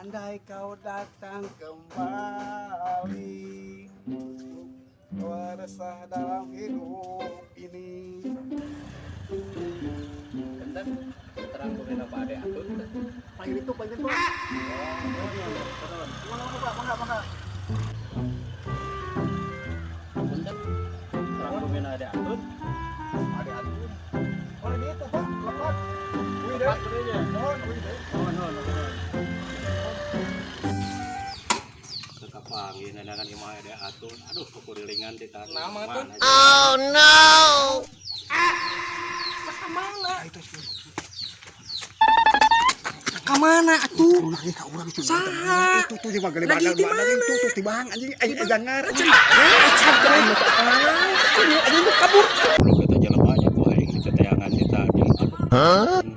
andai kau datang kembali, kau resah dalam hidup ini. Kan terang kumain apa ada atun. Panggil itu. Mana. Kan terang kumain ada atun. Ada atun. Oh ini itu Pak, lepas. Wih deh. Lepas bedanya. No. Kekapangin dengan imah ada atun. Aduh kekurilingan di tanah. Nama atun? Oh no. Kemana atuh? Lagi ka urang cuy. Saha? Itu tuh coba gale Lagi badal di badal mana? itu ti bang anjing jangar. Kabur. Kalau kita jalan aja ku aing di teteangan di tadi. Aduh.